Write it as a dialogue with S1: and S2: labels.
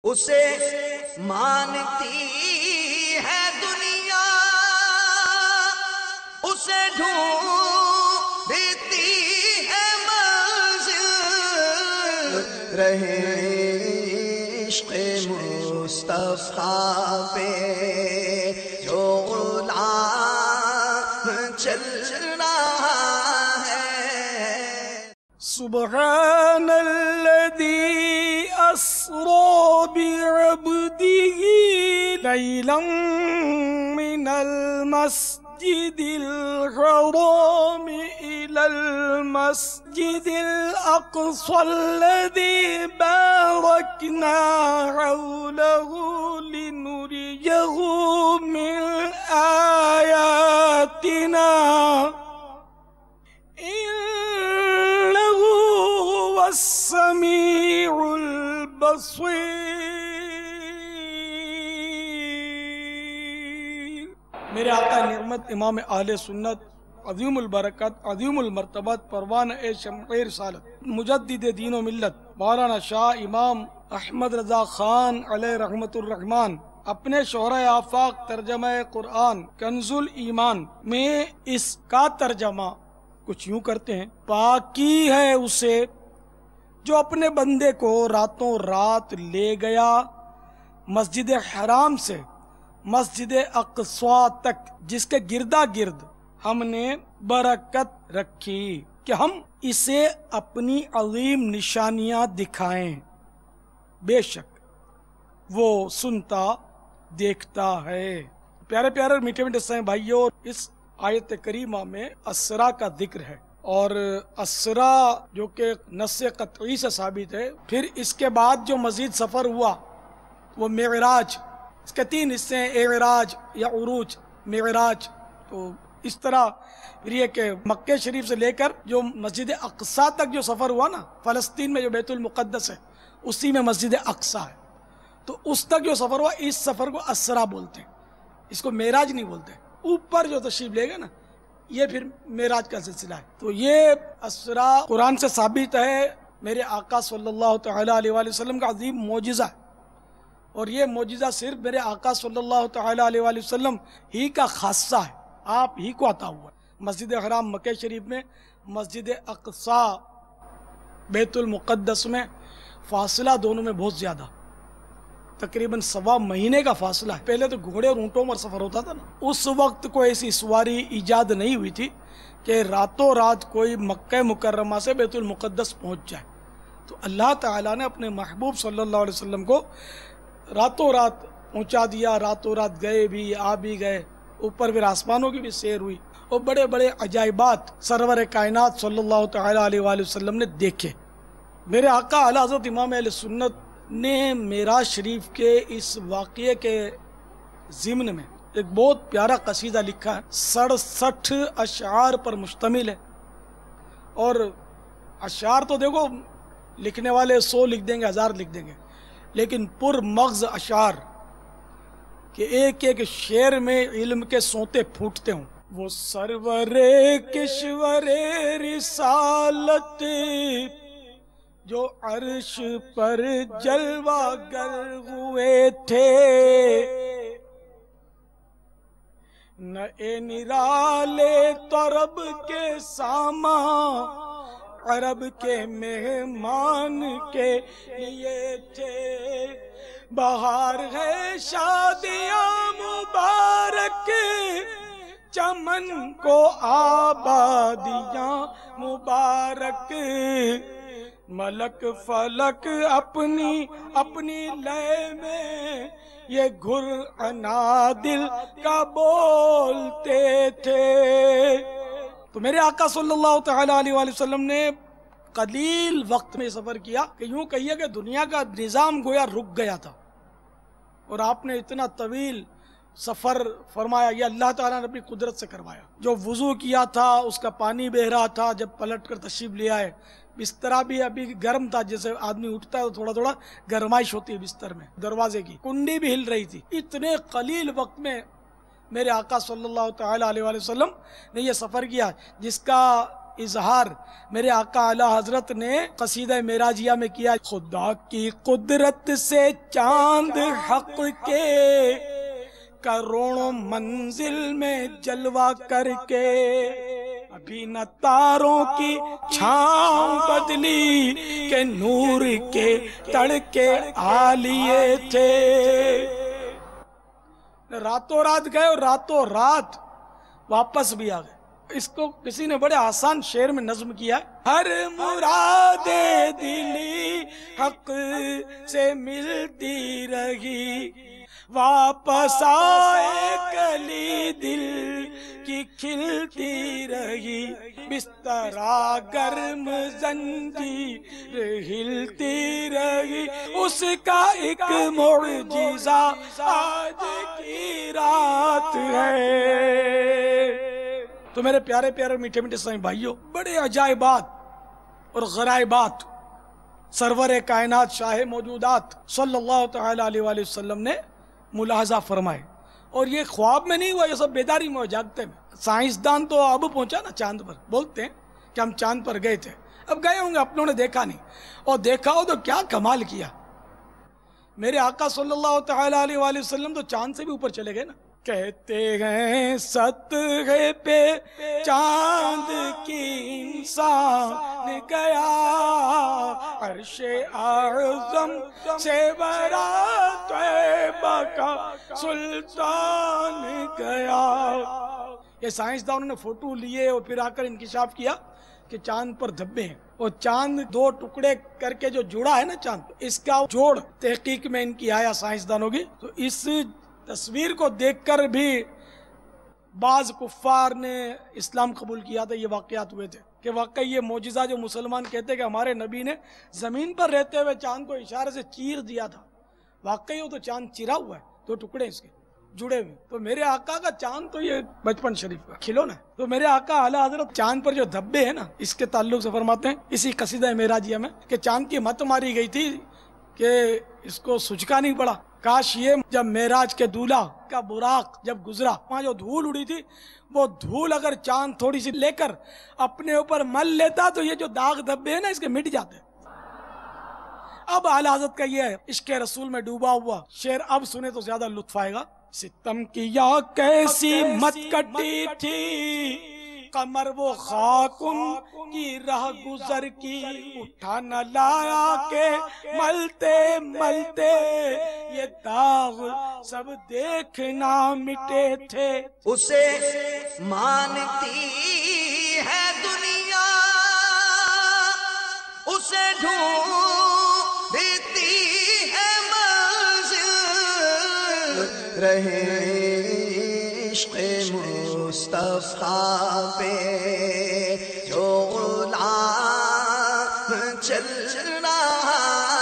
S1: اسے مانتی ہے دنیا، اسے ڈھونڈتی ہے منزل، رہے عشق مصطفیٰ پہ جو غلام چل رہا ہے۔
S2: سبحان الذي أسرى بعبده ليلا من المسجد الحرام إلى المسجد الأقصى الذي باركنا حوله لنريه من آياتنا إنه هو السميع البصير۔ میرے آقا نعمت امام اہل سنت عظیم البرکت عظیم المرتبت پروان شمع رسالت مجدد دین و ملت مولانا شاہ امام احمد رضا خان علیہ رحمت الرحمن اپنے شہرۂ آفاق ترجمہ قرآن کنز الایمان میں اس کا ترجمہ کچھ یوں کرتے ہیں: پاکی ہے اسے جو اپنے بندے کو راتوں رات لے گیا مسجد حرام سے مسجد اقصی تک، جس کے گردا گرد ہم نے برکت رکھی کہ ہم اسے اپنی عظیم نشانیاں دکھائیں، بے شک وہ سنتا دیکھتا ہے۔ پیارے پیارے میٹھے میٹھے سائیں بھائیوں، اس آیت کریمہ میں اسرا کا ذکر ہے، اور اسرا جو کہ نص قطعی سے ثابت ہے۔ پھر اس کے بعد جو مزید سفر ہوا وہ معراج، اس کے 3 حصے ہیں: اعراج یا عروج، معراج۔ تو اس طرح پھر یہ کہ مکہ شریف سے لے کر جو مسجد اقصی تک جو سفر ہوا نا، فلسطین میں جو بیت المقدس ہے اسی میں مسجد اقصی ہے، تو اس تک جو سفر ہوا اس سفر کو اسرا بولتے ہیں، اس کو معراج نہیں بولتے۔ اوپر جو تشریف لے گا نا یہ پھر معراج کا سلسلہ ہے۔ تو یہ اسرا قرآن سے ثابت ہے، میرے آقا صلی اللہ تعالیٰ علیہ وآلہ وسلم کا عظیم معجزہ ہے، اور یہ معجزہ صرف میرے آقا صلی اللہ تعالیٰ علیہ وآلہ وسلم ہی کا خاصہ ہے، آپ ہی کو عطا ہوا ہے۔ مسجد حرام مکہ شریف میں، مسجد اقصی بیت المقدس میں فاصلہ دونوں میں بہت زیادہ، تقریباً 1.25 مہینے کا فاصلہ ہے۔ پہلے تو گھوڑے اور اونٹوں پر سفر ہوتا تھا نا، اس وقت کوئی ایسی سواری ایجاد نہیں ہوئی تھی کہ راتوں رات کوئی مکہ مکرمہ سے بیت المقدس پہنچ جائے، تو اللہ تعالیٰ نے اپنے محبوب صلی اللہ علیہ وسلم کو راتوں رات پہنچا دیا، راتوں رات گئے بھی آ بھی گئے، اوپر پھر آسمانوں کی بھی سیر ہوئی، اور بڑے بڑے عجائبات سرور کائنات صلی اللہ تعالیٰ علیہ وآلہ وسلم نے دیکھے۔ میرے آقا اعلیٰ حضرت امام اہل سنت نے معراج شریف کے اس واقعے کے ضمن میں ایک بہت پیارا قصیدہ لکھا ہے، 67 اشعار پر مشتمل ہے، اور اشعار تو دیکھو لکھنے والے 100 لکھ دیں گے، 1000 لکھ دیں گے، لیکن پر مغز اشعار کہ ایک ایک شعر میں علم کے سونتے پھوٹتے ہوں۔ وہ سرور کشور رسالت جو عرش پر جلوہ گر ہوئے تھے، نئے نرالے طرب کے سامان عرب کے مہمان کے لیے تھے، بہار ہے شادیاں مبارک چمن کو آبادیاں مبارک، ملک فلک اپنی لے میں یہ گھر عنادل کا بولتے تھے۔ تو میرے آقا صلی اللہ تعالیٰ علیہ وآلہ وسلم نے قلیل وقت میں سفر کیا کہ یوں کہیے کہ دنیا کا نظام گویا رک گیا تھا، اور آپ نے اتنا طویل سفر فرمایا، یہ اللہ تعالیٰ نے اپنی قدرت سے کروایا۔ جو وضو کیا تھا اس کا پانی بہ رہا تھا، جب پلٹ کر تشریف لے آئے، بسترا بھی ابھی گرم تھا، جیسے آدمی اٹھتا ہے تو تھوڑا تھوڑا گرمائش ہوتی ہے بستر میں، دروازے کی کنڈی بھی ہل رہی تھی۔ اتنے قلیل وقت میں میرے آقا صلی اللہ تعالیٰ علیہ وآلہ وسلم نے یہ سفر کیا، جس کا اظہار میرے آقا اعلی حضرت نے قصیدہ معراجیہ میں کیا. خدا کی قدرت سے چاند حق کے کروڑوں منزل میں جلوہ کر کے ابھی نہ تاروں کی چھاؤں بدلی کہ نور کے تڑکے عالیے تھے. راتوں رات گئے اور راتوں رات واپس بھی آ گئے. اس کو کسی نے بڑے آسان شعر میں نظم کیا ہے. ہر مراد دلی حق سے ملتی رہی واپس آئے کلی دل کی کھلتی رہی بسترا گرم زنجیر ہلتی رہی اس کا ایک معجزہ آج کی رات ہے. تو میرے پیارے پیارے میٹھے میٹھے اسلامی بھائیوں، بڑے عجائبات اور غرائبات سرور کائنات شاہ موجودات صلی اللہ تعالی علیہ وآلہ وسلم نے ملاحظہ فرمائے. اور یہ خواب میں نہیں ہوا، یہ سب بیداری میں جاگتے میں. سائنسدان تو اب پہنچا نا چاند پر، بولتے ہیں کہ ہم چاند پر گئے تھے. اب گئے ہوں گے، اپنوں نے دیکھا نہیں، اور دیکھا ہو تو کیا کمال کیا. میرے آقا صلی اللہ تعالی علیہ وآلہ وسلم تو چاند سے بھی اوپر چلے گئے نا. کہتے ہیں سطح پہ چاند کی انسان گیا عرش اعظم سے برات طیبہ کا سلطان گیا. یہ سائنسدانوں نے فوٹو لیے اور پھر آ کر انکشاف کیا کہ چاند پر دھبے ہیں، اور چاند دو ٹکڑے کر کے جو جڑا ہے نا چاند، اس کا جوڑ تحقیق میں ان کی آیا سائنسدانوں کی. تو اس تصویر کو دیکھ کر بھی بعض کفار نے اسلام قبول کیا تھا. یہ واقعات ہوئے تھے کہ واقعی یہ معجزہ جو مسلمان کہتے کہ ہمارے نبی نے زمین پر رہتے ہوئے چاند کو اشارے سے چیر دیا تھا. واقعی وہ تو چاند چرا ہوا ہے، دو ٹکڑے اس کے جڑے ہوئے. تو میرے آقا کا چاند تو یہ بچپن شریف کا کھلونا ہے. تو میرے آقا اعلی حضرت چاند پر جو دھبے ہیں نا، اس کے تعلق سے فرماتے ہیں اسی قصیدہ معراجیہ میں کہ چاند کی مت ماری گئی تھی کہ اس کو سجکا نہیں پڑا. کاش یہ جب معراج کے دولہا کا براق جب گزرا، وہاں جو دھول اڑی تھی، وہ دھول اگر چاند تھوڑی سی لے کر اپنے اوپر مل لیتا تو یہ جو داغ دھبے ہیں نا اس کے مٹ جاتے. اب اعلی حضرت کا یہ ہے عشق رسول میں ڈوبا ہوا شعر، اب سنے تو زیادہ لطف آئے گا. ستم کیا کیسی مت کٹی تھی قمر وہ خاک ان کی راہ گزر کی، اٹھا نہ لایا کہ ملتے ملتے یہ داغ سب دیکھنا مٹے تھے.
S1: اسے مانتی ہے دنیا، اسے ڈھونڈتی ہے منزل، رہے عشق مصطفیٰ پہ جو غلام چل رہا